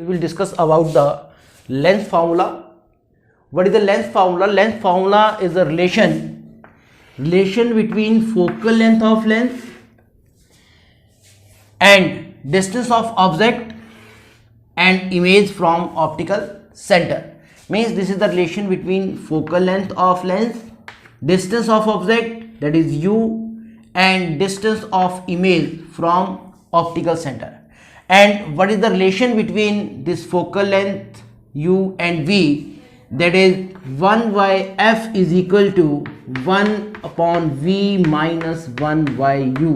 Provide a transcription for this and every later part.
We will discuss about the length formula. What is the length formula? Length formula is a relation between focal length of lens and distance of object and image from optical center. Means this is the relation between focal length of lens, distance of object, that is u, and distance of image from optical center. And what is the relation between this focal length u and v? That is 1 by f is equal to 1 upon v minus 1 by u.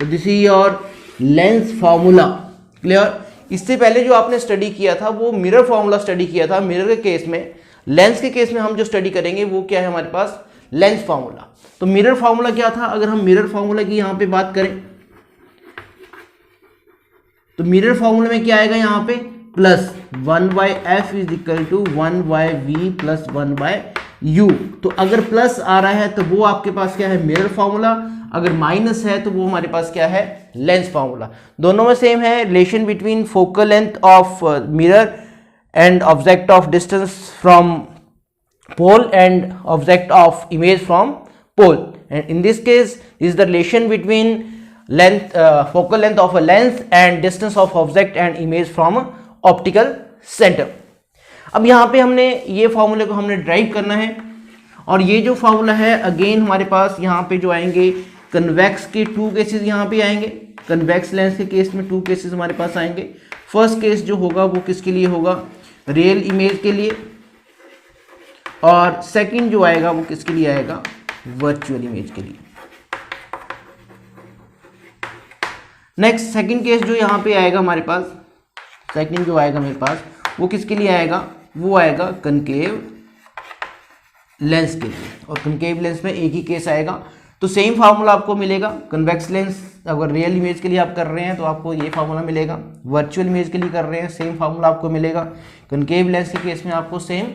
तो this is your lens formula. Clear? इससे पहले जो आपने study किया था वो mirror formula study किया था. मिरर के केस में, लेंस के केस में हम जो स्टडी करेंगे वो क्या है हमारे पास? Lens formula. तो मिरर फार्मूला क्या था? अगर हम मिरर फार्मूला की यहां पे बात करें तो मिरर फार्मूला में क्या आएगा? यहाँ पे plus 1 by F is equal to 1 by V plus 1 by U. तो अगर प्लस आ रहा है तो वो आपके पास क्या है? Mirror formula. अगर माइनस है तो वो हमारे पास क्या है? Lens formula. दोनों में सेम है. Relation between focal length of mirror and object of distance from pole and object of image from pole. And in this case is the relation between length focal length of a lens and distance of object and image from optical center. अब यहाँ पे हमने ये फार्मूले को हमने drive करना है और ये जो फार्मूला है अगेन हमारे पास यहाँ पे जो आएंगे कन्वेक्स के 2 केसेस यहाँ पे आएंगे. कन्वेक्स लेंस के केस में 2 केसेस हमारे पास आएंगे. फर्स्ट केस जो होगा वो किसके लिए होगा? रियल इमेज के लिए. और सेकंड जो आएगा वो किसके लिए आएगा? वर्चुअल इमेज के लिए. नेक्स्ट सेकंड केस जो यहाँ पे आएगा हमारे पास, सेकंड जो आएगा मेरे पास वो किसके लिए आएगा? वो आएगा कनकेव लेंस के लिए. और कनकेव लेंस में एक ही केस आएगा. तो सेम फार्मूला आपको मिलेगा. कन्वेक्स लेंस अगर रियल इमेज के लिए आप कर रहे हैं तो आपको ये फार्मूला मिलेगा. वर्चुअल इमेज के लिए कर रहे हैं सेम फार्मूला आपको मिलेगा. कनकेव लेंस के केस में आपको सेम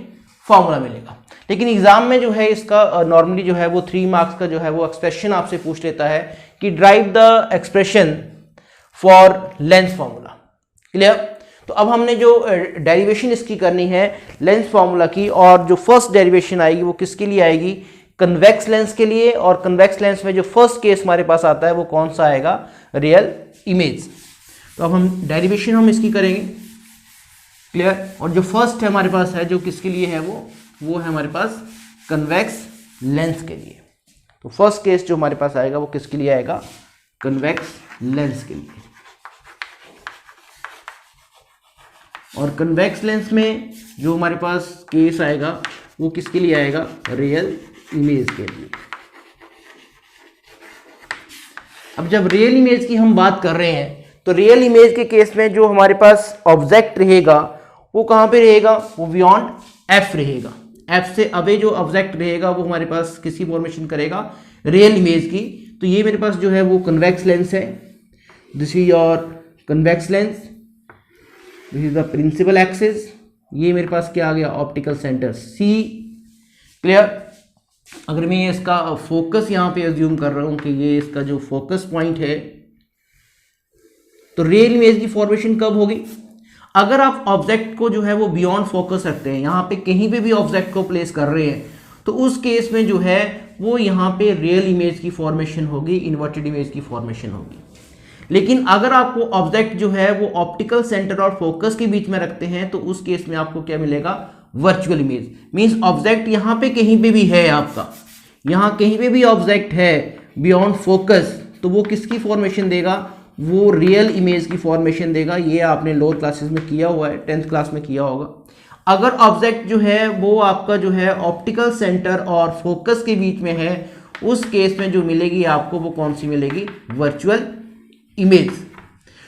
फार्मूला मिलेगा. लेकिन एग्जाम में जो है इसका नॉर्मली जो है वो 3 मार्क्स का जो है वो एक्सप्रेशन आपसे पूछ लेता है कि drive the expression for Lenz formula. Clear? तो अब हमने जो डेरिवेशन इसकी करनी है लेंस फार्मूला की, और जो फर्स्ट डेरिवेशन आएगी वो किसके लिए आएगी? कन्वेक्स लेंस के लिए. और कन्वेक्स लेंस में जो फर्स्ट केस हमारे पास आता है वो कौन सा आएगा? Real image. तो अब हम डेरिवेशन हम इसकी करेंगे. क्लियर? और जो फर्स्ट है हमारे पास है जो किसके लिए है वो है हमारे पास कन्वेक्स लेंस के लिए. तो फर्स्ट केस जो हमारे पास आएगा वो किसके लिए आएगा? कन्वेक्स लेंस के लिए. और कन्वेक्स लेंस में जो हमारे पास केस आएगा वो किसके लिए आएगा? रियल इमेज के लिए. अब जब रियल इमेज की हम बात कर रहे हैं तो रियल इमेज के केस में जो हमारे पास ऑब्जेक्ट रहेगा वो कहाँ पे रहेगा? वो बियॉन्ड एफ रहेगा. एफ से अवे जो ऑब्जेक्ट रहेगा वो हमारे पास किसकी फॉर्मेशन करेगा? रियल इमेज की. तो ये मेरे पास जो है वो कन्वेक्स लेंस है. This is your convex lens. This is the principal axis. ये मेरे पास क्या आ गया? Optical centre C. क्लियर? अगर मैं इसका फोकस यहाँ पे अज्यूम कर रहा हूँ कि ये इसका जो फोकस पॉइंट है, तो रियल इमेज की फॉर्मेशन कब होगी? अगर आप ऑब्जेक्ट को जो है वो बियॉन्ड फोकस रखते हैं, यहाँ पे कहीं पे भी ऑब्जेक्ट को प्लेस कर रहे हैं, तो उस केस में जो है वो यहाँ पे रियल इमेज की फॉर्मेशन होगी, इन्वर्टेड इमेज की फॉर्मेशन होगी. लेकिन अगर आपको ऑब्जेक्ट जो है वो ऑप्टिकल सेंटर और फोकस के बीच में रखते हैं तो उस केस में आपको क्या मिलेगा? Virtual image. मींस ऑब्जेक्ट यहाँ पे कहीं पे भी है, आपका यहाँ कहीं पे भी ऑब्जेक्ट है बियॉन्ड फोकस, तो वो किसकी फॉर्मेशन देगा? वो रियल इमेज की फॉर्मेशन देगा. ये आपने लोअर क्लासेस में किया हुआ है, 10th क्लास में किया होगा. अगर ऑब्जेक्ट जो है वो आपका जो है ऑप्टिकल सेंटर और फोकस के बीच में है, उस केस में जो मिलेगी आपको वो कौन सी मिलेगी? Virtual image.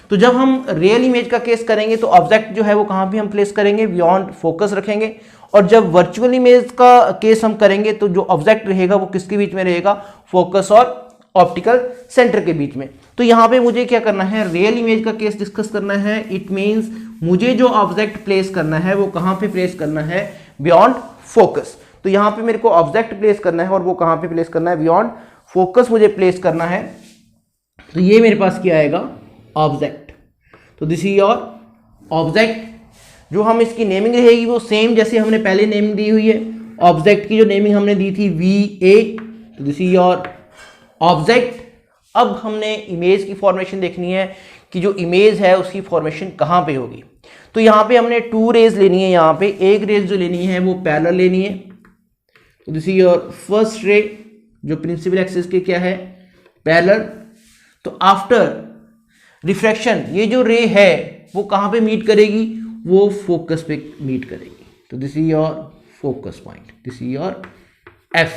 तो जब हम रियल इमेज का केस करेंगे तो ऑब्जेक्ट जो है वो कहाँ भी हम प्लेस करेंगे? बियॉन्ड फोकस रखेंगे. और जब वर्चुअल इमेज का केस हम करेंगे तो जो ऑब्जेक्ट रहेगा वो किसके बीच में रहेगा? फोकस और ऑप्टिकल सेंटर के बीच में. तो यहाँ पे मुझे क्या करना है? रियल इमेज का केस डिस्कस करना है. इट मीन्स मुझे जो ऑब्जेक्ट प्लेस करना है वो कहाँ पे प्लेस करना है? Beyond focus. तो यहाँ पे मेरे को ऑब्जेक्ट प्लेस करना है और वो कहाँ पे प्लेस करना है? बियॉन्ड फोकस मुझे प्लेस करना है. तो ये मेरे पास क्या आएगा? ऑब्जेक्ट. तो दिस इज योर ऑब्जेक्ट जो हम इसकी नेमिंग रहेगी वो सेम जैसे हमने पहले नेमिंग दी हुई है। ऑब्जेक्ट की जो नेमिंग हमने दी थी VA, तो दिस इज योर ऑब्जेक्ट। अब हमने इमेज की फॉर्मेशन देखनी है कि जो इमेज है उसकी फॉर्मेशन कहाँ पे होगी। तो यहाँ पे हमने 2 रेज लेनी है। यहाँ पे एक रेज जो लेनी है वो पैरेलल लेनी है, तो this is your first ray जो प्रिंसिपल एक्सिस के क्या है पैरेलल। तो आफ्टर रिफ्रैक्शन ये जो रे है वो कहाँ पे मीट करेगी, वो फोकस पे मीट करेगी। तो this is your focus point, this is your F।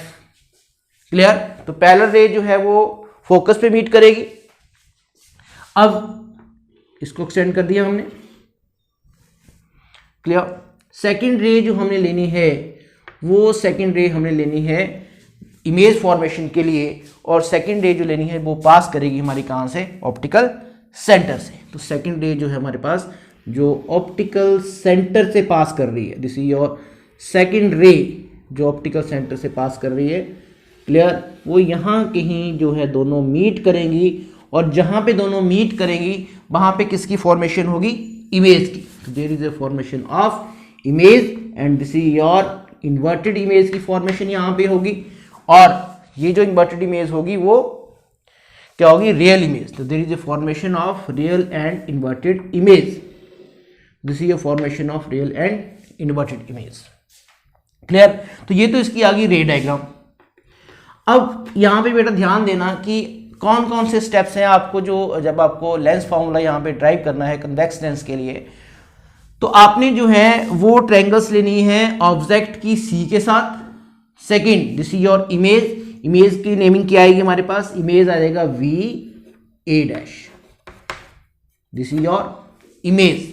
Clear. तो पैरेलल रे जो है वो फोकस पे मीट करेगी। अब इसको एक्सटेंड कर दिया हमने। क्लियर। सेकंड रे जो हमने लेनी है वो सेकंड रे हमने लेनी है इमेज फॉर्मेशन के लिए, और सेकंड रे जो लेनी है वो पास करेगी हमारी कहाँ से, ऑप्टिकल सेंटर से। तो सेकंड रे जो है हमारे पास जो ऑप्टिकल सेंटर से पास कर रही है, दिस इज योर सेकंड रे जो ऑप्टिकल सेंटर से पास कर रही है। क्लियर। वो यहाँ कहीं जो है दोनों मीट करेंगी, और जहाँ पे दोनों मीट करेंगी वहाँ पे किसकी फॉर्मेशन होगी, इमेज की। तो there is a formation of image and this is your inverted image की फॉर्मेशन यहाँ पे होगी। और ये जो इन्वर्टेड इमेज होगी वो क्या होगी, रियल इमेज। तो there is a formation of real and inverted image, this is a formation of real and inverted image. Clear. तो ये तो इसकी आ गई रे डायग्राम। अब यहाँ पे बेटा ध्यान देना कि कौन कौन से स्टेप्स हैं आपको, जो जब आपको लेंस फार्मूला यहाँ पे ड्राइव करना है कन्वेक्स लेंस के लिए, तो आपने जो है वो ट्रायंगल्स लेनी है ऑब्जेक्ट की C के साथ। Second this is your image, image की नेमिंग क्या आएगी हमारे पास, इमेज आ जाएगा VA', this is your image.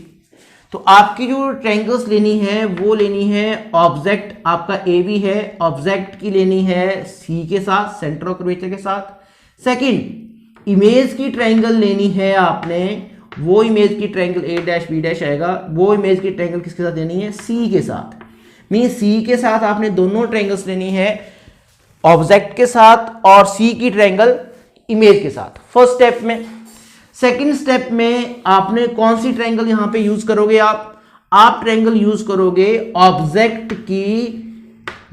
तो आपकी जो ट्रायंगल्स लेनी है वो लेनी है ऑब्जेक्ट आपका AB है, ऑब्जेक्ट की लेनी है C के साथ, सेंटर ऑफ कर्वेचर के साथ। सेकंड इमेज की ट्रायंगल लेनी है आपने, वो इमेज की ट्रायंगल A', B' आएगा, वो इमेज की ट्रायंगल किसके साथ लेनी है, C के साथ। मीन C के साथ आपने दोनों ट्रायंगल्स लेनी है, ऑब्जेक्ट के साथ और C की ट्रायंगल इमेज के साथ, फर्स्ट स्टेप में। सेकंड स्टेप में आपने कौन सी ट्रायंगल यहां पे यूज करोगे, आप ट्रायंगल यूज करोगे ऑब्जेक्ट की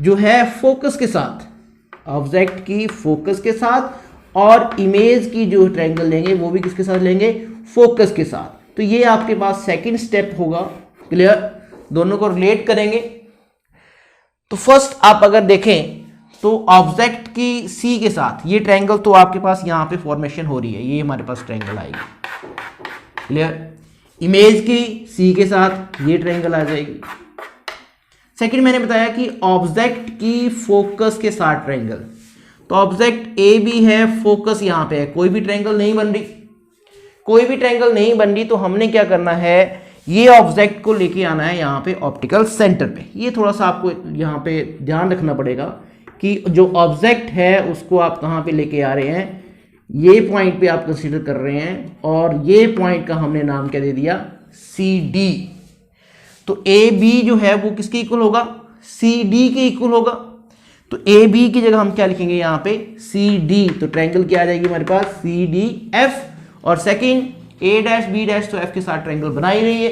जो है फोकस के साथ, ऑब्जेक्ट की फोकस के साथ, और इमेज की जो ट्रायंगल लेंगे वो भी किसके साथ लेंगे, फोकस के साथ। तो ये आपके पास सेकंड स्टेप होगा। क्लियर। दोनों को रिलेट करेंगे। तो फर्स्ट आप अगर देखें तो ऑब्जेक्ट की C के साथ ये ट्रायंगल तो आपके पास यहाँ पे फॉर्मेशन हो रही है, ये हमारे पास ट्रायंगल आएगी। क्लियर। इमेज की C के साथ ये ट्रायंगल आ जाएगी। सेकंड मैंने बताया कि ऑब्जेक्ट की फोकस के साथ ट्रायंगल, तो ऑब्जेक्ट AB है, फोकस यहाँ पे है, कोई भी ट्रायंगल नहीं बन रही, कोई भी ट्रायंगल नहीं बन रही, तो हमने क्या करना है, ये ऑब्जेक्ट को लेके आना है यहाँ पे ऑप्टिकल सेंटर पे। ये थोड़ा सा आपको यहाँ पे ध्यान रखना पड़ेगा कि जो ऑब्जेक्ट है उसको आप कहाँ पे लेके आ रहे हैं, ये पॉइंट पे आप कंसीडर कर रहे हैं, और ये पॉइंट का हमने नाम क्या दे दिया, CD। तो AB जो है वो किसके इक्वल होगा, CD के इक्वल होगा। तो AB की जगह हम क्या लिखेंगे यहाँ पे, CD। तो ट्रायंगल क्या आ जाएगी हमारे पास, CDF। और सेकंड A', B' तो F के साथ ट्रायंगल बना ही रही है।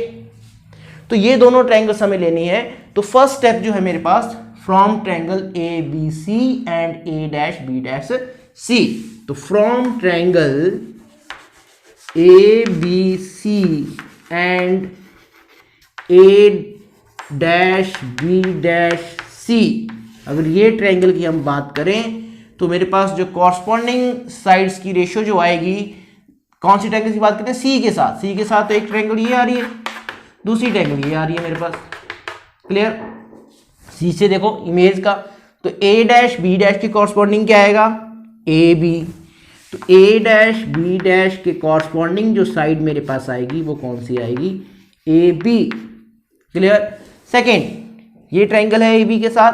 तो ये दोनों ट्रायंगल्स हमें लेनी है। तो फर्स्ट स्टेप जो है मेरे पास, from triangle ABC and A', B', C। तो from triangle ABC and A', B', C, अगर ये ट्रायंगल की हम बात करें तो मेरे पास जो कॉरस्पॉन्डिंग साइड्स की रेशियो जो आएगी, कौन सी ट्रायंगल की बात करते हैं, C के साथ। C के साथ तो एक ट्रायंगल ये आ रही है, दूसरी ट्रायंगल ये आ रही है मेरे पास। क्लियर। C से देखो इमेज का, तो A', B' के कॉरस्पॉन्डिंग क्या आएगा, AB। तो A', B' के कॉरस्पॉन्डिंग जो साइड मेरे पास आएगी वो कौन सी आएगी, AB। क्लियर। सेकेंड ये ट्रायंगल है AB के साथ,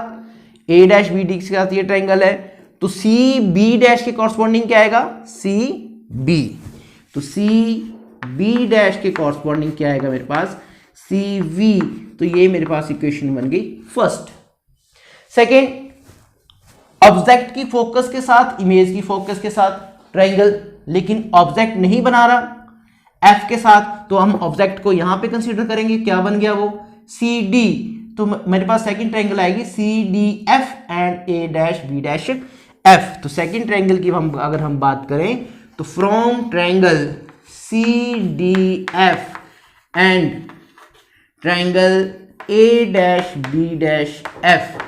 A', B' के साथ ये ट्रायंगल है, तो CB' के कॉरस्पॉन्डिंग क्या आएगा, CB। तो CB' के कॉरस्पॉन्डिंग क्या आएगा मेरे पास, CV। तो ये मेरे पास इक्वेशन बन गई फर्स्ट। सेकेंड, ऑब्जेक्ट की फोकस के साथ, इमेज की फोकस के साथ ट्रायंगल, लेकिन ऑब्जेक्ट नहीं बना रहा F के साथ, तो हम ऑब्जेक्ट को यहां पे कंसीडर करेंगे, क्या बन गया वो, सी डी, तो मेरे पास सेकंड ट्रायंगल आएगी C D F and A dash B dash F. तो सेकंड ट्रायंगल की अगर हम बात करें तो from triangle C D F and triangle A dash B dash F,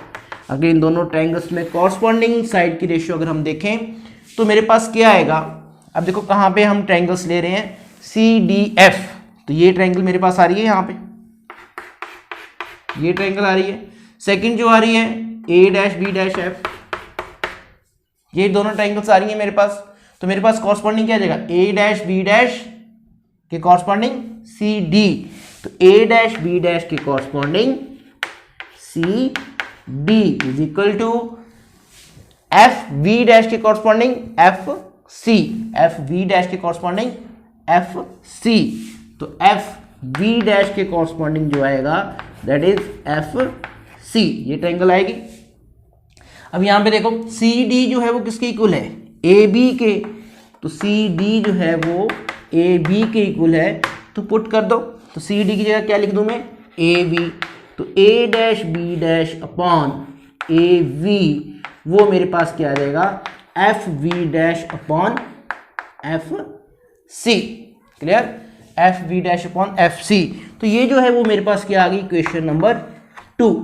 अगर इन दोनों ट्रायंगल्स में कॉरस्पॉन्डिंग साइड की रेशियो अगर हम देखें तो मेरे पास क्या आएगा। अब देखो कहाँ पे हम ट्रायंगल्स ले रहे हैं, सी डी एफ, तो ये ट्रायंगल मेरे पास आ रही है, यहाँ पे ये ट्रायंगल आ रही है। सेकंड जो आ रही है ए डैश बी डैश एफ, ये दोनों ट्रायंगल्स आ रही है मेरे पास। तो मेरे पास कॉरस्पॉन्डिंग क्या आ जाएगा, ए डैश बी डैश के कॉरस्पॉन्डिंग सी डी, तो ए डैश बी डैश के corresponding C D is equal to F V dash के corresponding F C, F V dash के कॉरस्पॉन्डिंग एफ सी, तो एफ वी डैश के corresponding जो आएगा that is F C, ये triangle आएगी। अब यहां पे देखो सी डी जो है वो किसके इक्वल है, ए बी के, तो सी डी जो है वो ए बी के इक्वल है, तो पुट कर दो, तो सी डी की जगह क्या लिख दूं मैं, ए बी, तो A dash B dash upon A V, वो मेरे पास क्या आ जाएगा, F V dash upon F C, clear, F V dash upon F C. तो ये जो है वो मेरे पास क्या आ गई, इक्वेशन नंबर 2।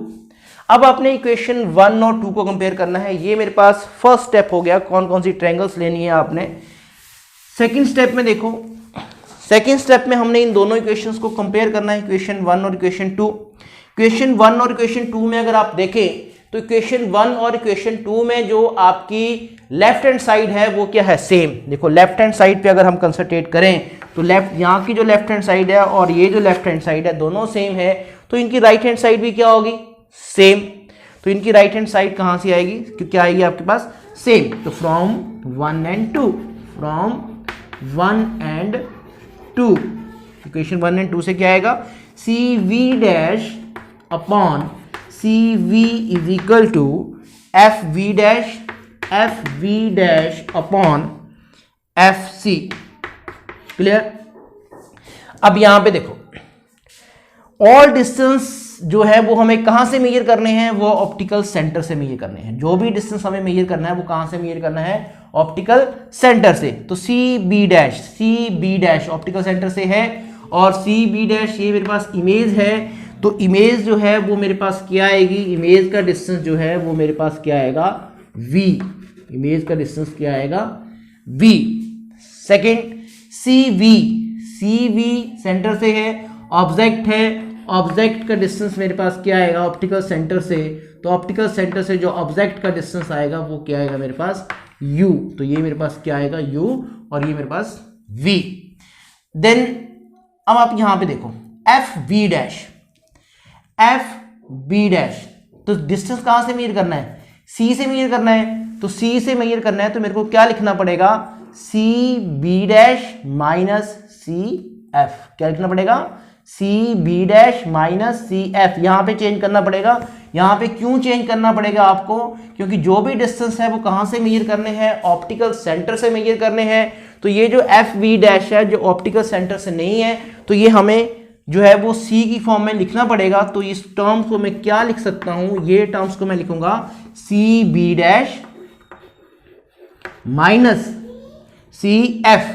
अब आपने इक्वेशन 1 और 2 को कंपेयर करना है, ये मेरे पास फर्स्ट स्टेप हो गया, कौन कौन सी ट्रायंगल्स लेनी है आपने। सेकंड स्टेप में देखो, सेकंड स्टेप में हमने इन दोनों इक्वेशंस को कंपेयर करना है, इक्वेशन 1 और इक्वेशन 2। इक्वेशन 1 और इक्वेशन 2 में अगर आप देखें तो इक्वेशन 1 और इक्वेशन 2 में जो आपकी लेफ्ट हैंड साइड है वो क्या है, सेम। देखो लेफ्ट हैंड साइड पे अगर हम कंसंट्रेट करें तो लेफ्ट, यहाँ की जो लेफ्ट हैंड साइड है और ये जो लेफ्ट हैंड साइड है दोनों सेम है, तो इनकी राइट हैंड साइड भी क्या होगी, सेम। तो इनकी राइट हैंड साइड कहाँ से आएगी, क्या आएगी आपके पास, सेम। तो from 1 and 2, from 1 and 2, equation 1 and 2 से क्या आएगा, C V dash upon C V is equal to F V dash upon F C, clear. अब यहां पे देखो ऑल डिस्टेंस जो है वो हमें कहां से मेजर करने हैं, वो ऑप्टिकल सेंटर से मेजर करने हैं। जो भी डिस्टेंस हमें मेजर करना है वो कहां से मेजर करना है, ऑप्टिकल सेंटर से। तो C B dash optical centre से है, और सी बी डैश ये मेरे पास इमेज है, तो इमेज जो है वो मेरे पास क्या आएगी, इमेज का डिस्टेंस जो है वो मेरे पास क्या आएगा, v, इमेज का डिस्टेंस क्या आएगा, v। Second C V centre से है, ऑब्जेक्ट है, ऑब्जेक्ट का डिस्टेंस मेरे पास क्या आएगा, ऑप्टिकल सेंटर से, तो ऑप्टिकल सेंटर से जो ऑब्जेक्ट का डिस्टेंस आएगा वो क्या आएगा मेरे पास, u, तो ये मेरे पास क्या आएगा, u, और ये मेरे पास v। देन अब आप यहां पे देखो एफ बी डैश, तो डिस्टेंस कहां से मेजर करना है, सी से मेजर करना है, तो सी से मेजर करना है तो मेरे को क्या लिखना पड़ेगा, C B dash minus C F, क्या लिखना पड़ेगा, C B dash minus C F, यहां पे चेंज करना पड़ेगा। यहां पे क्यों चेंज करना पड़ेगा आपको, क्योंकि जो भी डिस्टेंस है वो कहां से मेजर करने हैं, ऑप्टिकल सेंटर से मेजर करने हैं। तो ये जो एफ बी डैश है जो ऑप्टिकल सेंटर से नहीं है, तो ये हमें जो है वो सी की फॉर्म में लिखना पड़ेगा। तो इस टर्म्स को मैं क्या लिख सकता हूं, ये टर्म्स को मैं लिखूंगा C B dash minus C F,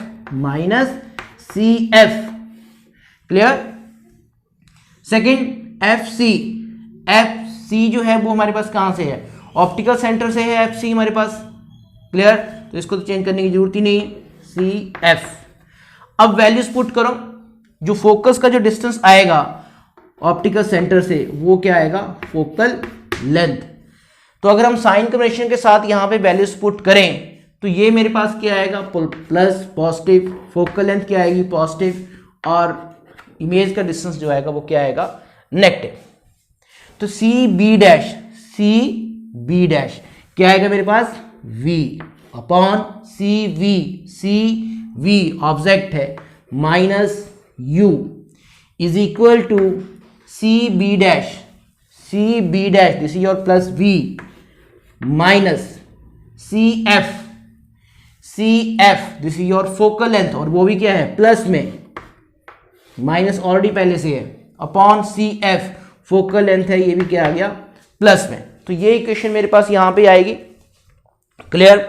clear. Second F C जो है वो हमारे पास कहां से है, ऑप्टिकल सेंटर से है एफ सी हमारे पास, क्लियर। तो इसको तो चेंज करने की जरूरत ही नहीं, सी एफ। अब वैल्यूज पुट करो, जो फोकस का जो डिस्टेंस आएगा ऑप्टिकल सेंटर से वो क्या आएगा, फोकल लेंथ। तो अगर हम साइन कन्वेंशन के साथ यहां पे वैल्यूज पुट करें तो ये मेरे पास क्या आएगा, प्लस पॉजिटिव, फोकल लेंथ क्या आएगी, पॉजिटिव, और इमेज का डिस्टेंस जो आएगा वो क्या आएगा, नेगेटिव। तो सी बी डैश क्या आएगा मेरे पास, v upon C V object है, minus u is equal to C B dash, this is your plus v minus C F, this is your focal length, और वो भी क्या है, प्लस में, माइनस ऑलरेडी पहले से है, upon C F, focal length है ये भी क्या आ गया प्लस में। तो ये इक्वेशन मेरे पास यहां पे आएगी। क्लियर।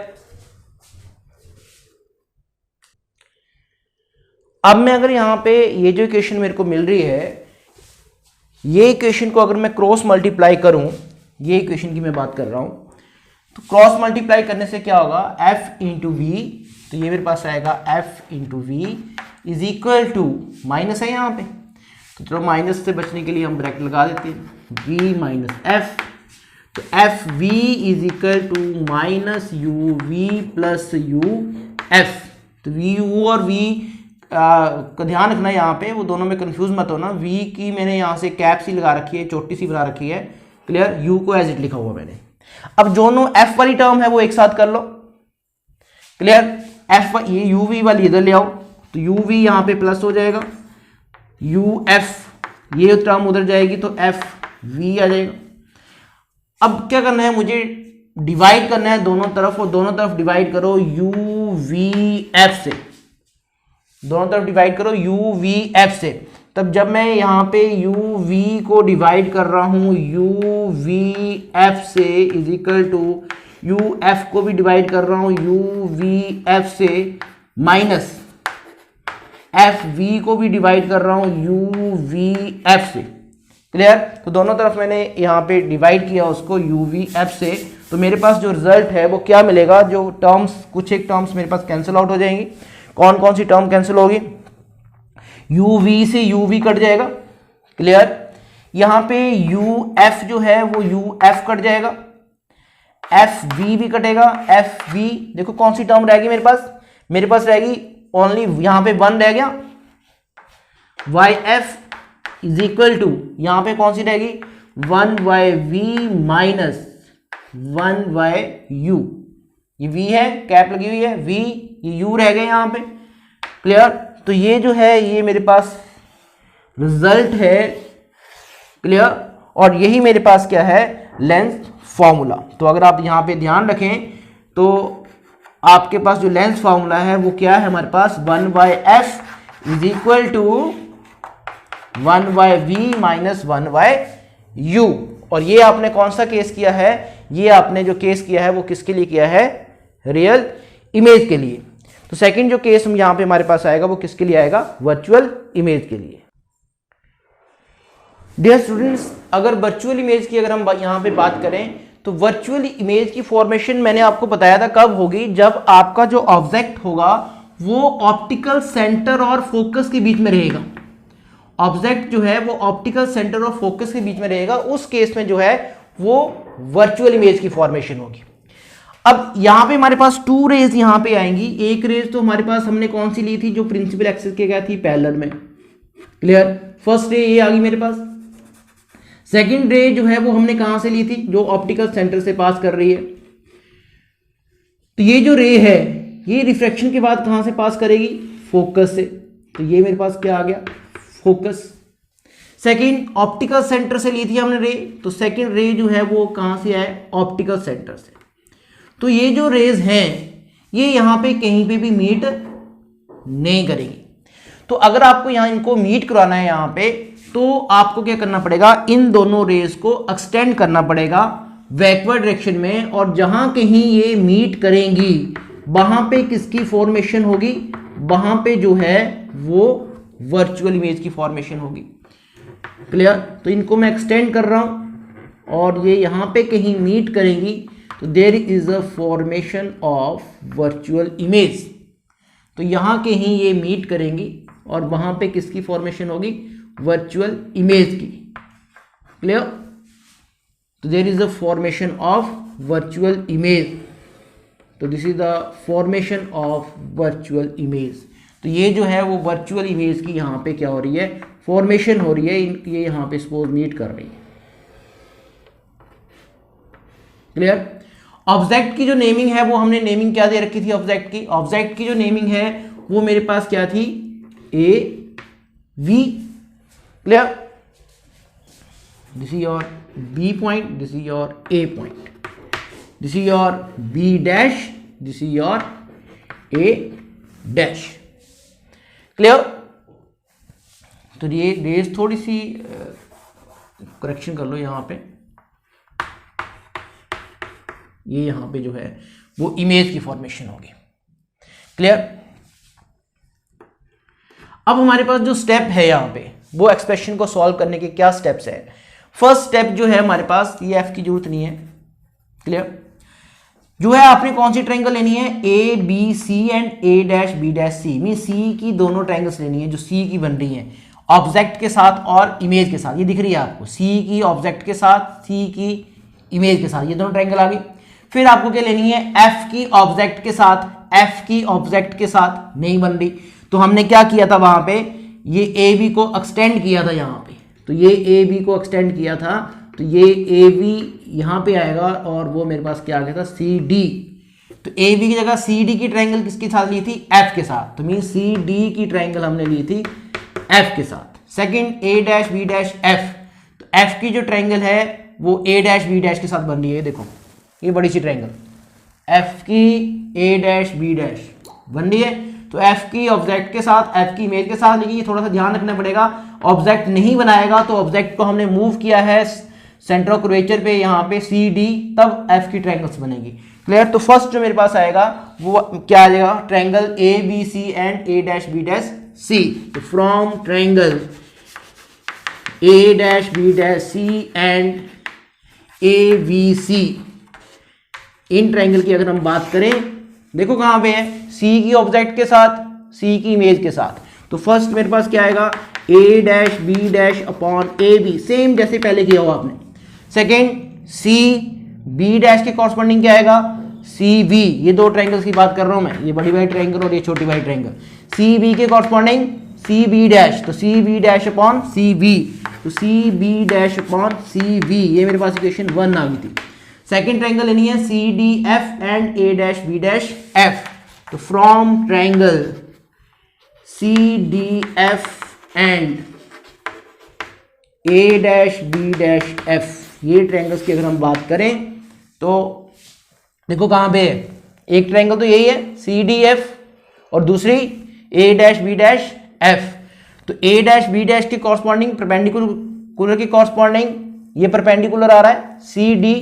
अब मैं अगर यहां पे ये जो इक्वेशन मेरे को मिल रही है, ये इक्वेशन को अगर मैं क्रॉस मल्टीप्लाई करूं, ये इक्वेशन की मैं बात कर रहा हूं, तो क्रॉस मल्टीप्लाई करने से क्या होगा, f इंटू वी, तो ये मेरे पास आएगा f into V is equal to, minus है यहाँ पे तो चलो माइनस से बचने के लिए हम ब्रैकेट लगा देते हैं, v माइनस एफ, तो F V is equal to minus U V plus U F. तो वी यू और वी का ध्यान रखना यहाँ पे, वो दोनों में कंफ्यूज मत होना। v की मैंने यहाँ से कैप सी लगा रखी है, छोटी सी बना रखी है। क्लियर। u को एज इट लिखा हुआ मैंने। अब दोनों f वाली टर्म है वो एक साथ कर लो। क्लियर। f ये u v वाली इधर ले आओ, तो u v यहाँ पे प्लस हो जाएगा, u f ये टर्म उधर जाएगी तो f v आ जाएगा। अब क्या करना है, मुझे डिवाइड करना है दोनों तरफ, और दोनों तरफ डिवाइड करो u v f से, दोनों तरफ डिवाइड करो u v f से। तब जब मैं यहाँ पे u v को डिवाइड कर रहा हूँ u v f से is equal to u f को भी डिवाइड कर रहा हूँ u v f से, माइनस f v को भी डिवाइड कर रहा हूँ u v f से। क्लियर। तो दोनों तरफ मैंने यहाँ पे डिवाइड किया उसको u v f से, तो मेरे पास जो रिजल्ट है वो क्या मिलेगा, जो टर्म्स, कुछ एक टर्म्स मेरे पास कैंसिल आउट हो जाएंगी। कौन कौन सी टर्म कैंसिल होगी, u v से u v कट जाएगा। क्लियर। यहाँ पे u f जो है वो u f कट जाएगा, f v भी कटेगा, f v। देखो कौन सी टर्म रहेगी मेरे पास रहेगी ओनली, यहाँ पे 1 रह गया, y f is equal to, यहाँ पे कौन सी रहेगी 1/v माइनस 1/u। ये v है, कैप लगी हुई है, v, ये u रह गए यहाँ पे। क्लियर। तो ये जो है ये मेरे पास रिजल्ट है। क्लियर। और यही मेरे पास क्या है, लेंथ फॉर्मूला। तो अगर आप यहाँ पे ध्यान रखें तो आपके पास जो लेंथ फॉर्मूला है वो क्या है हमारे पास, 1/f is equal to 1/v minus 1/u। और ये आपने कौन सा केस किया है, ये आपने जो केस किया है वो किसके लिए किया है, रियल इमेज के लिए। तो सेकंड जो केस हम यहाँ पे हमारे पास आएगा वो किसके लिए आएगा, वर्चुअल इमेज के लिए। डियर स्टूडेंट्स, अगर वर्चुअल इमेज की अगर हम यहाँ पे बात करें तो वर्चुअल इमेज की फॉर्मेशन मैंने आपको बताया था कब होगी, जब आपका जो ऑब्जेक्ट होगा वो ऑप्टिकल सेंटर और फोकस के बीच में रहेगा। ऑब्जेक्ट जो है वो ऑप्टिकल सेंटर और फोकस के बीच में रहेगा, उस केस में जो है वो वर्चुअल इमेज की फॉर्मेशन होगी। अब यहां पे हमारे पास 2 रेज यहां पे आएंगी। एक रेज तो हमारे पास हमने कौन सी ली थी, जो प्रिंसिपल एक्सिस के क्या थी, पैरेलल में। क्लियर। फर्स्ट रे ये आ गई मेरे पास। सेकंड रे जो है वो हमने कहां से ली थी, जो ऑप्टिकल सेंटर से पास कर रही है। तो ये जो रे है ये रिफ्रैक्शन के बाद कहां से पास करेगी, फोकस से। तो ये मेरे पास क्या आ गया, फोकस। सेकंड ऑप्टिकल सेंटर से ली थी हमने रे, तो सेकंड रे जो है वो कहां से आए, ऑप्टिकल सेंटर से। तो ये जो रेज हैं ये यहां पे कहीं पे भी मीट नहीं करेगी। तो अगर आपको यहां इनको मीट कराना है यहां पे, तो आपको क्या करना पड़ेगा, इन दोनों रेज को एक्सटेंड करना पड़ेगा बैकवर्ड डायरेक्शन में, और जहां कहीं ये मीट करेंगी वहां पे किसकी फॉर्मेशन होगी, वहां पे जो है वो वर्चुअल इमेज की फॉर्मेशन होगी। क्लियर। तो इनको मैं एक्सटेंड कर रहा हूं और ये यहां पे कहीं मीट करेंगी, तो there is a formation of virtual image. तो यहां कहीं ये मीट करेंगी और वहां पे किसकी फॉर्मेशन होगी, वर्चुअल इमेज की। क्लियर। तो there is a formation of virtual image. तो this is the formation of virtual image. तो ये जो है वो वर्चुअल इमेज की यहाँ पे क्या हो रही है, फॉर्मेशन हो रही है। ये यहाँ पे सपोज मीट कर रही है। क्लियर। ऑब्जेक्ट की जो नेमिंग है वो हमने नेमिंग क्या दे रखी थी ऑब्जेक्ट की, ऑब्जेक्ट की जो नेमिंग है वो मेरे पास क्या थी, A V. Clear. This is your B point, this is your A point, this is your B dash, this is your A dash. Clear. तो ये रेज थोड़ी सी करेक्शन कर लो यहाँ पे, ये यहाँ पे जो है वो इमेज की फॉर्मेशन होगी। क्लियर? अब हमारे पास जो स्टेप है यहाँ पे वो एक्सप्रेशन को सॉल्व करने के क्या स्टेप्स है। फर्स्ट स्टेप जो है हमारे पास, ये एफ की जरूरत नहीं है। क्लियर? जो है आपने कौन सी ट्रायंगल लेनी है, A B C and A dash B dash C, mean C की दोनों ट्रायंगल्स लेनी है जो सी की बन रही हैं ऑब्जेक्ट के साथ और इमेज के साथ। ये दिख रही है आपको, सी की ऑब्जेक्ट के साथ, सी की इमेज के साथ, ये दोनों ट्रायंगल आ गई। फिर आपको क्या लेनी है, एफ की ऑब्जेक्ट के साथ, एफ की ऑब्जेक्ट के साथ नहीं बन रही, तो हमने क्या किया था वहां पे, ये ए बी को एक्सटेंड किया था यहाँ पे, तो ये ए बी को एक्सटेंड किया था, तो ये ए बी यहाँ पे आएगा और वो मेरे पास क्या आ गया था, सी डी। तो ए बी की जगह सी डी की ट्रायंगल किसके साथ ली थी, एफ के साथ, तो मीन सी डी की ट्रायंगल हमने ली थी एफ के साथ। Second A dash B dash F, तो एफ की जो ट्रायंगल है वो ए डैश बी डैश के साथ बन रही है, देखो ये बड़ी सी ट्रायंगल एफ की ए डैश बी डैश बन रही है, तो एफ की ऑब्जेक्ट के साथ, एफ की इमेज के साथ। लेकिन ये थोड़ा सा ध्यान रखना पड़ेगा, ऑब्जेक्ट नहीं बनाएगा तो ऑब्जेक्ट को हमने मूव किया है सेंटर ऑफ कर्वेचर पे, यहाँ पे सी डी, तब एफ की ट्रायंगल्स बनेगी। क्लियर? तो फर्स्ट जो मेरे पास आएगा वो क्या आ जाएगा, triangle A B C and A dash B dash C. तो from triangle A dash B dash C and A B C, इन ट्रायंगल की अगर हम बात करें, देखो कहां पे है, सी की ऑब्जेक्ट के साथ, सी की इमेज के साथ। तो फर्स्ट मेरे पास क्या आएगा, A dash B dash upon A B, same जैसे पहले किया हुआ आपने। सेकेंड सी बी डैश के कॉरस्पॉन्डिंग क्या आएगा, सी बी, ये दो ट्रायंगल्स की बात कर रहा हूं मैं, ये बड़ी वाली ट्रायंगल और ये छोटी वाली ट्रायंगल। सी बी के कॉरस्पॉन्डिंग सी बी डैश, तो C B dash upon C B, तो C B dash upon C B, ये मेरे पास इक्वेशन 1 आ गई थी। सेकेंड ट्रायंगल लेनी है C D F and A dash B dash F, तो from triangle C D F and A dash B dash F, ये triangles की अगर हम बात करें तो देखो कहां पे है, एक ट्रायंगल तो यही है सी डी एफ और दूसरी A dash B dash F. तो ए डैश बी डैश के कॉरस्पॉन्डिंग परपेंडिकुलर के कॉरस्पॉन्डिंग ये परपेंडिकुलर आ रहा है सी डी,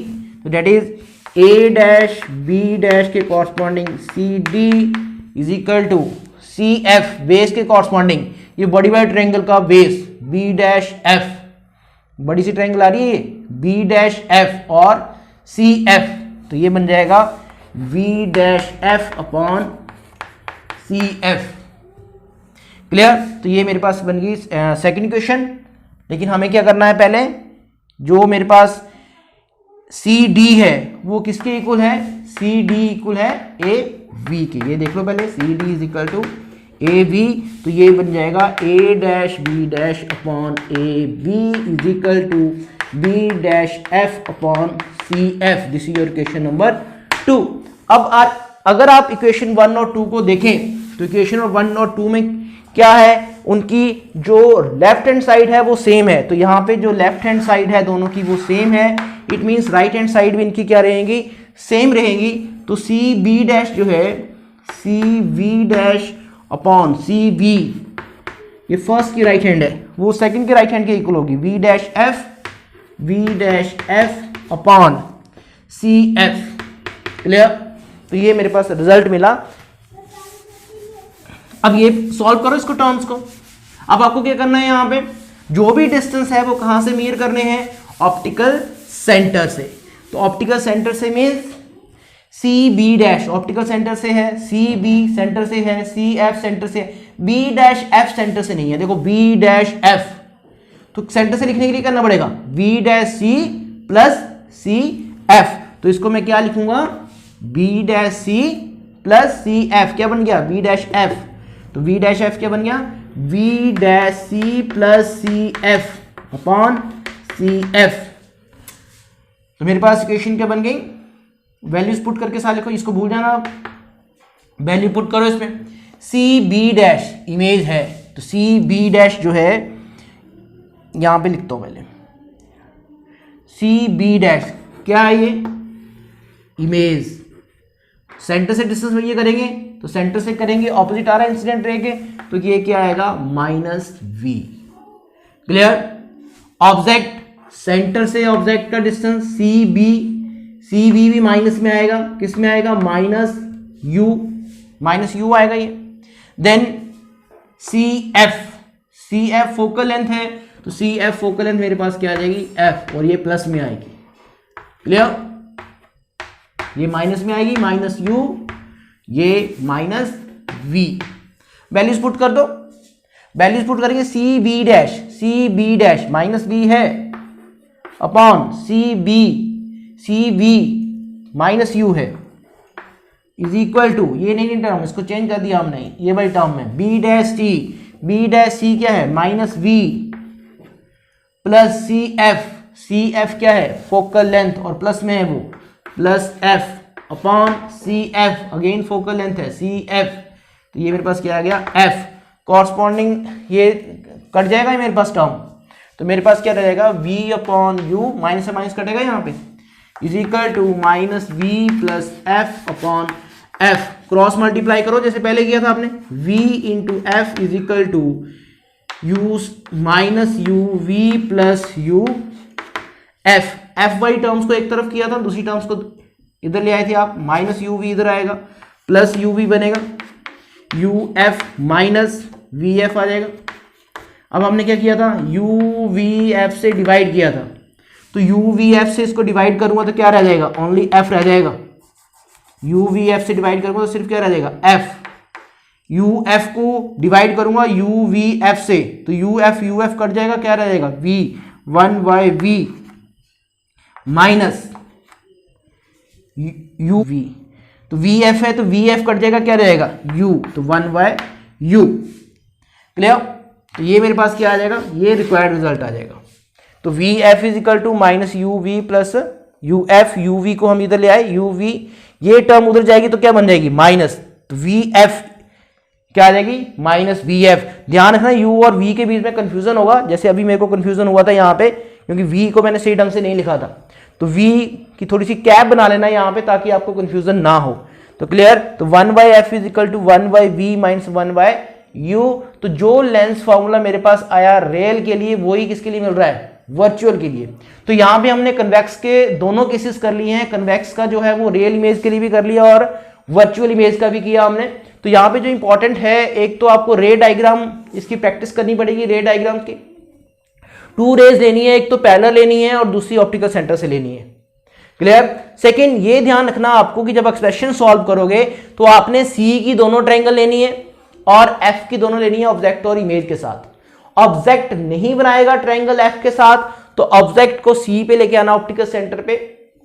तो that is A dash B dash के corresponding C D is equal to C F, base के कॉरस्पॉन्डिंग ये बड़ी वाली ट्रायंगल का बेस बी डैश एफ, बड़ी सी ट्रायंगल आ रही है बी डैश एफ और सी एफ, तो ये बन जाएगा V dash F upon C F. Clear? तो ये मेरे पास बन गई सेकंड इक्वेशन। लेकिन हमें क्या करना है, पहले जो मेरे पास सी डी है वो किसके इक्वल है, सी डी इक्वल है ए वी के, ये देख लो पहले, C D is equal to A V, तो ये बन जाएगा A dash B dash upon A B is equal to B dash F upon C F. This is your equation number 2। अब अगर आप इक्वेशन 1 और 2 को देखें तो इक्वेशन 1 और 2 में क्या है, उनकी जो लेफ्ट हैंड साइड है वो सेम है, तो यहाँ पे जो लेफ्ट हैंड साइड है दोनों की वो सेम है, it means right hand side भी इनकी क्या रहेंगी, सेम रहेंगी। तो सी बी डैश जो है C V dash upon C B, ये फर्स्ट की राइट हैंड है, वो सेकंड के राइट हैंड के इक्वल होगी V dash F upon C F. Clear? तो ये मेरे पास रिजल्ट मिला। अब ये सॉल्व करो इसको, टर्म्स को। अब आपको क्या करना है, यहाँ पे जो भी डिस्टेंस है वो कहां से मेजर करने हैं, ऑप्टिकल सेंटर से। तो ऑप्टिकल सेंटर से means C B dash optical centre से है, सी बी सेंटर से है, सी एफ सेंटर से है, बी डैश एफ सेंटर से नहीं है। देखो बी डैश एफ, तो सेंटर से लिखने के लिए करना पड़ेगा B dash C plus C F, तो इसको मैं क्या लिखूंगा, B dash C plus C F, क्या बन गया बी डैश एफ, तो वी डैश एफ क्या बन गया, V dash C plus C F upon C F. तो मेरे पास इक्वेशन क्या बन गई, वैल्यूज पुट करके साले को, इसको भूल जाना, वैल्यू पुट करो इसमें। सी बी डैश इमेज है, तो सी बी डैश जो है यहां पे लिखता हूं पहले, सी बी डैश क्या है, ये इमेज। सेंटर से डिस्टेंस ये करेंगे तो सेंटर से करेंगे, ऑपोजिट आ रहा है इंसिडेंट रे के, तो ये क्या आएगा -v। क्लियर? ऑब्जेक्ट सेंटर से ऑब्जेक्ट का डिस्टेंस सी बी भी माइनस में आएगा, किस में आएगा, माइनस यू आएगा ये। Then C F focal length है, तो सी एफ फोकल लेंथ मेरे पास क्या आ जाएगी, एफ, और ये प्लस में आएगी। क्लियर, ये माइनस में आएगी, माइनस यू, ये माइनस वी। वैल्यूज पुट कर दो, वैल्यूज पुट करेंगे C B dash minus B है upon C B minus U है इज इक्वल टू, ये नहीं टर्म, इसको चेंज कर दिया हमने, ये वाली टर्म में बी डैश सी क्या है, minus V plus C F क्या है, फोकल लेंथ, और प्लस में है वो plus F upon C F, again focal length है सी एफ, तो ये मेरे पास क्या आ गया, एफ। कॉरस्पॉन्डिंग ये कट जाएगा मेरे पास टर्म, तो मेरे पास क्या रहेगा, v अपॉन यू, माइनस से माइनस कटेगा यहाँ पे, is equal to minus V plus F upon F. Cross multiply करो जैसे पहले किया था आपने, v into F is equal to U minus U V plus U F Y terms को एक तरफ किया था, दूसरी टर्म्स को इधर ले आए थे आप, माइनस यू वी इधर आएगा, प्लस यू वी बनेगा, U F minus V F आ जाएगा। अब हमने क्या किया था, यू वी एफ से डिवाइड किया था, तो यू वी एफ से इसको डिवाइड करूंगा तो क्या रह जाएगा, ओनली एफ रह जाएगा। यू वी एफ से डिवाइड करूंगा तो सिर्फ क्या रह जाएगा, एफ। यू एफ को डिवाइड करूंगा यू वी एफ से, तो यू एफ कट जाएगा, क्या रह जाएगा, V, 1 by V minus U V, तो वी एफ है तो वी एफ कट जाएगा, क्या रहेगा, यू, तो 1 बाय यू। क्लियर, तो ये मेरे पास क्या आ जाएगा, ये रिक्वायर्ड रिजल्ट आ जाएगा। तो V F is equal to minus U V plus U F, U V को हम इधर ले आए, यू वी, ये टर्म उधर जाएगी तो क्या बन जाएगी, माइनस, तो वी एफ क्या आ जाएगी, माइनस वी एफ। ध्यान रखना यू और वी के बीच में कंफ्यूजन होगा, जैसे अभी मेरे को कंफ्यूजन हुआ था यहाँ पे, क्योंकि वी को मैंने सही ढंग से नहीं लिखा था, तो वी की थोड़ी सी कैप बना लेना यहाँ पे ताकि आपको कंफ्यूजन ना हो। तो क्लियर, तो 1 by F is equal to 1 by V minus 1 by U. तो जो लेंस फॉर्मूला मेरे पास आया रियल के लिए, वही किसके लिए मिल रहा है, वर्चुअल के लिए। तो यहाँ पे हमने कन्वेक्स के दोनों केसेस कर लिए हैं, कन्वेक्स का जो है वो रियल इमेज के लिए भी कर लिया और वर्चुअल इमेज का भी किया हमने। तो यहाँ पे जो इंपॉर्टेंट है, एक तो आपको रे डायग्राम इसकी प्रैक्टिस करनी पड़ेगी, रे डायग्राम की 2 रेज लेनी है, एक तो पैरेलल लेनी है और दूसरी ऑप्टिकल सेंटर से लेनी है। क्लियर। सेकंड, ये ध्यान रखना आपको कि जब एक्सप्रेशन सॉल्व करोगे तो आपने सी की दोनों ट्रायंगल लेनी है और एफ की दोनों लेनी है ऑब्जेक्ट और इमेज के साथ। ऑब्जेक्ट नहीं बनाएगा ट्रायंगल एफ के साथ तो ऑब्जेक्ट को सी पे लेके आना ऑप्टिकल सेंटर पे,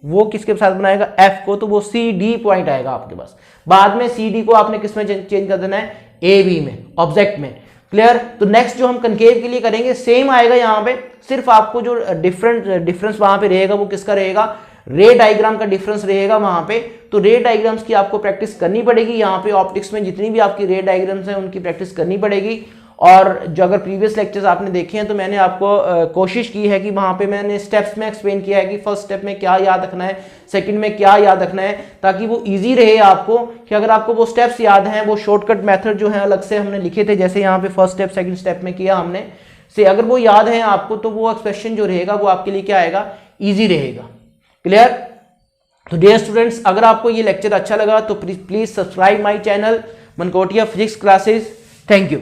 वो किसके साथ बनाएगा, एफ को, तो वो सी डी पॉइंट आएगा आपके पास। बाद में सी डी को आपने किस में चेंज कर देना है, ए बी में, ऑब्जेक्ट में। क्लियर। तो नेक्स्ट जो हम कनकेव के लिए करेंगे सेम आएगा यहाँ पे, सिर्फ आपको जो डिफरेंस वहां पे रहेगा वो किसका रहेगा, रे डायग्राम का डिफरेंस रहेगा वहां पे। तो रे डायग्राम्स की आपको प्रैक्टिस करनी पड़ेगी, यहाँ पे ऑप्टिक्स में जितनी भी आपकी रे डायग्राम्स हैं उनकी प्रैक्टिस करनी पड़ेगी। और जो अगर प्रीवियस लेक्चर्स आपने देखे हैं तो मैंने आपको कोशिश की है कि वहां पे मैंने स्टेप्स में एक्सप्लेन किया है कि फर्स्ट स्टेप में क्या याद रखना है, सेकंड में क्या याद रखना है, ताकि वो इजी रहे आपको, कि अगर आपको वो स्टेप्स याद हैं, वो शॉर्टकट मेथड जो है अलग से हमने लिखे थे, जैसे यहाँ पे फर्स्ट स्टेप सेकंड स्टेप में किया हमने से, अगर वो याद है आपको तो वो एक्सप्रेशन जो रहेगा वो आपके लिए क्या आएगा, ईजी रहेगा। क्लियर। तो डियर स्टूडेंट्स, अगर आपको ये लेक्चर अच्छा लगा तो please subscribe my channel Mankotia physics classes. Thank you.